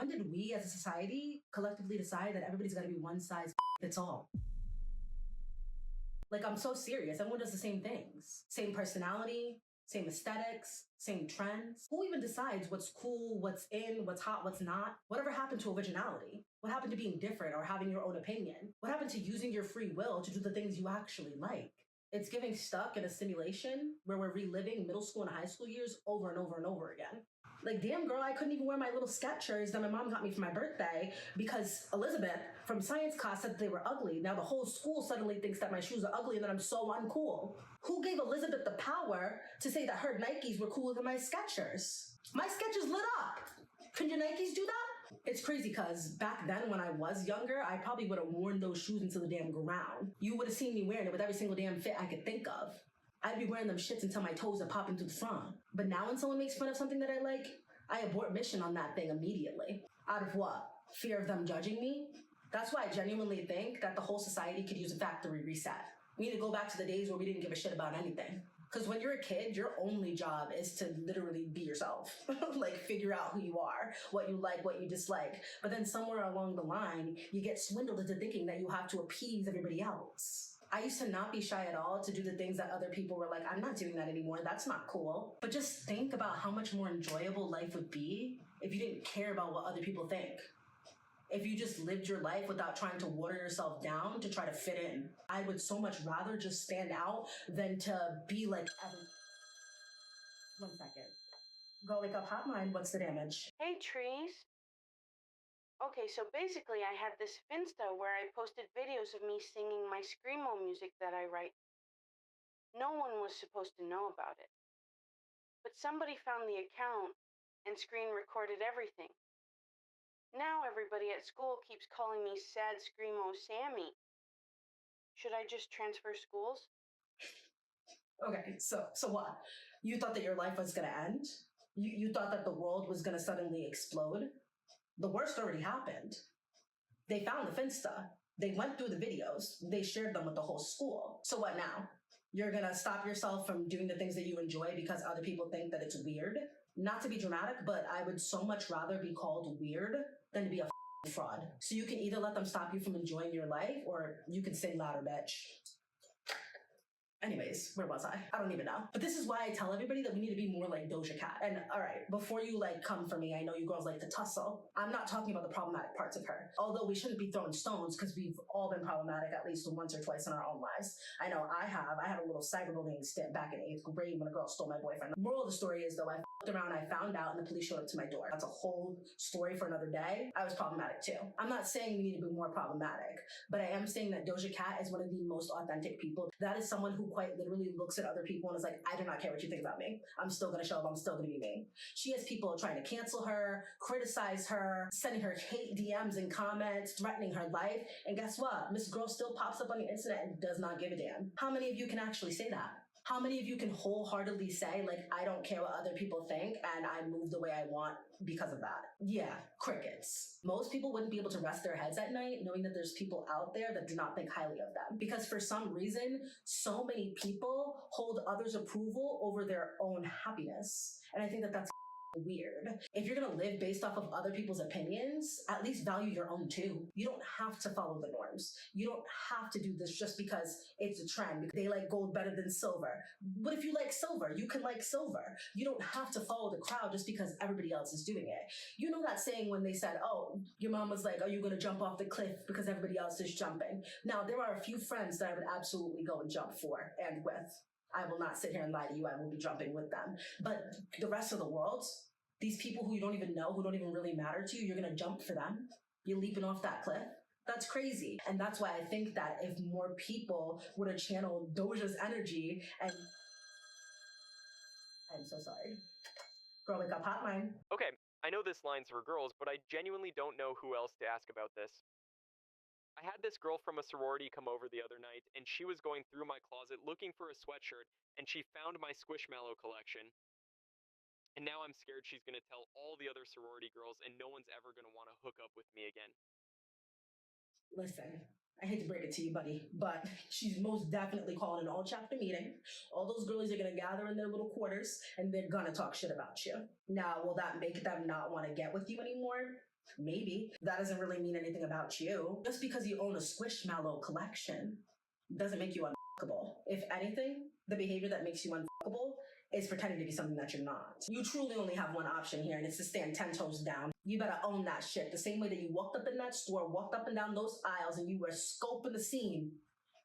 When did we as a society collectively decide that everybody's got to be one size fits all? Like, I'm so serious. Everyone does the same things. Same personality, same aesthetics, same trends. Who even decides what's cool, what's in, what's hot, what's not? Whatever happened to originality? What happened to being different or having your own opinion? What happened to using your free will to do the things you actually like? It's giving stuck in a simulation where we're reliving middle school and high school years over and over and over again. Like, damn girl, I couldn't even wear my little Skechers that my mom got me for my birthday because Elizabeth from science class said they were ugly. Now the whole school suddenly thinks that my shoes are ugly and that I'm so uncool. Who gave Elizabeth the power to say that her Nikes were cooler than my Skechers? My Skechers lit up. Can your Nikes do that? It's crazy because back then when I was younger, I probably would have worn those shoes into the damn ground. You would have seen me wearing it with every single damn fit I could think of. I'd be wearing them shits until my toes are popping through the front. But now when someone makes fun of something that I like, I abort mission on that thing immediately. Out of what? Fear of them judging me? That's why I genuinely think that the whole society could use a factory reset. We need to go back to the days where we didn't give a shit about anything. Because when you're a kid, your only job is to literally be yourself. Like, figure out who you are, what you like, what you dislike. But then somewhere along the line, you get swindled into thinking that you have to appease everybody else. I used to not be shy at all to do the things that other people were like, I'm not doing that anymore. That's not cool. But just think about how much more enjoyable life would be if you didn't care about what other people think. If you just lived your life without trying to water yourself down to try to fit in. I would so much rather just stand out than to be like every... 1 second. Go wake up hotline. What's the damage? Hey, Trees. Okay, so basically I had this Finsta where I posted videos of me singing my screamo music that I write. No one was supposed to know about it. But somebody found the account and screen recorded everything. Now everybody at school keeps calling me Sad Screamo Sammy. Should I just transfer schools? Okay, so what? You thought that your life was gonna end? You thought that the world was gonna suddenly explode? The worst already happened. They found the Finsta. They went through the videos. They shared them with the whole school. So what now? You're gonna stop yourself from doing the things that you enjoy because other people think that it's weird? Not to be dramatic, but I would so much rather be called weird than to be a fraud. So you can either let them stop you from enjoying your life, or you can sing louder, bitch. Anyways, where was I? I don't even know. But this is why I tell everybody that we need to be more like Doja Cat. And all right, before you like come for me, I know you girls like to tussle. I'm not talking about the problematic parts of her. Although we shouldn't be throwing stones because we've all been problematic at least once or twice in our own lives. I know I have. I had a little cyberbullying stint back in 8th grade when a girl stole my boyfriend. The moral of the story is though, I f***ed around, I found out, and the police showed up to my door. That's a whole story for another day. I was problematic too. I'm not saying we need to be more problematic, but I am saying that Doja Cat is one of the most authentic people. That is someone who quite literally looks at other people and is like, I do not care what you think about me. I'm still going to show up. I'm still going to be me. She has people trying to cancel her, criticize her, sending her hate DMs and comments, threatening her life. And guess what? Miss Girl still pops up on the internet and does not give a damn. How many of you can actually say that? How many of you can wholeheartedly say, like, I don't care what other people think and I move the way I want because of that? Yeah, crickets. Most people wouldn't be able to rest their heads at night knowing that there's people out there that do not think highly of them. Because for some reason, so many people hold others' approval over their own happiness. And I think that that's weird. If you're going to live based off of other people's opinions, at least value your own too. You don't have to follow the norms. You don't have to do this just because it's a trend. They like gold better than silver. But if you like silver, you can like silver. You don't have to follow the crowd just because everybody else is doing it. You know that saying when they said, oh, your mom was like, are you going to jump off the cliff because everybody else is jumping? Now, there are a few friends that I would absolutely go and jump for and with. I will not sit here and lie to you. I will be jumping with them. But the rest of the world, these people who you don't even know, who don't even really matter to you, you're going to jump for them. You're leaping off that cliff. That's crazy. And that's why I think that if more people were to channel Doja's energy and... I'm so sorry. Girl, wake up hotline. Okay, I know this line's for girls, but I genuinely don't know who else to ask about this. I had this girl from a sorority come over the other night, and she was going through my closet looking for a sweatshirt, and she found my Squishmallow collection. And now I'm scared she's going to tell all the other sorority girls, and no one's ever going to want to hook up with me again. Listen, I hate to break it to you, buddy, but she's most definitely calling an all-chapter meeting. All those girlies are going to gather in their little quarters, and they're going to talk shit about you. Now, will that make them not want to get with you anymore? Maybe. That doesn't really mean anything about you. Just because you own a Squishmallow collection doesn't make you unfuckable. If anything, the behavior that makes you unfuckable is pretending to be something that you're not. You truly only have one option here, and it's to stand 10 toes down. You better own that shit. The same way that you walked up in that store, walked up and down those aisles, and you were scoping the scene,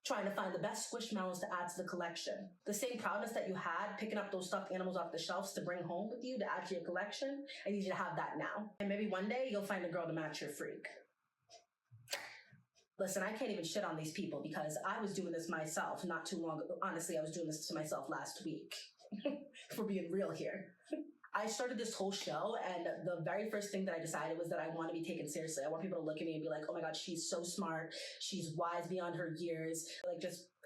trying to find the best Squishmallows to add to the collection. The same proudness that you had picking up those stuffed animals off the shelves to bring home with you to add to your collection, I need you to have that now. And maybe one day you'll find a girl to match your freak. Listen, I can't even shit on these people because I was doing this myself not too long ago. Honestly, I was doing this to myself last week. If we're being real here. I started this whole show, and the very first thing that I decided was that I want to be taken seriously. I want people to look at me and be like, oh my God, she's so smart. She's wise beyond her years.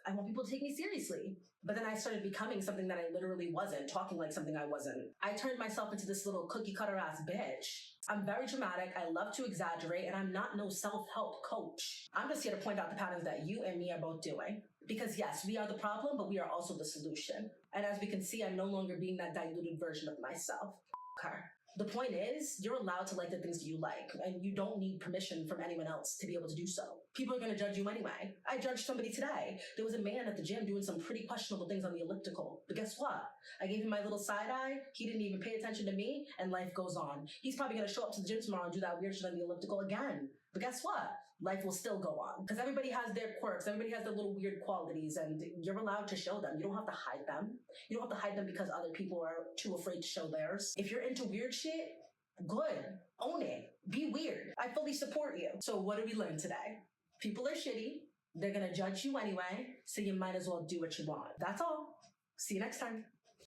I want people to take me seriously. But then I started becoming something that I literally wasn't, talking like something I wasn't. I turned myself into this little cookie cutter ass bitch. I'm very dramatic. I love to exaggerate, and I'm not no self-help coach. I'm just here to point out the patterns that you and me are both doing. Because yes, we are the problem, but we are also the solution. And as we can see, I'm no longer being that diluted version of myself. Her. The point is, you're allowed to like the things that you like, and you don't need permission from anyone else to be able to do so. People are going to judge you anyway. I judged somebody today. There was a man at the gym doing some pretty questionable things on the elliptical. But guess what? I gave him my little side eye. He didn't even pay attention to me, and life goes on. He's probably going to show up to the gym tomorrow and do that weird shit on the elliptical again. But guess what? Life will still go on. Because everybody has their quirks. Everybody has their little weird qualities, and you're allowed to show them. You don't have to hide them. You don't have to hide them because other people are too afraid to show theirs. If you're into weird shit, good. Own it. Be weird. I fully support you. So what did we learn today? People are shitty. They're gonna judge you anyway, so you might as well do what you want. That's all. See you next time.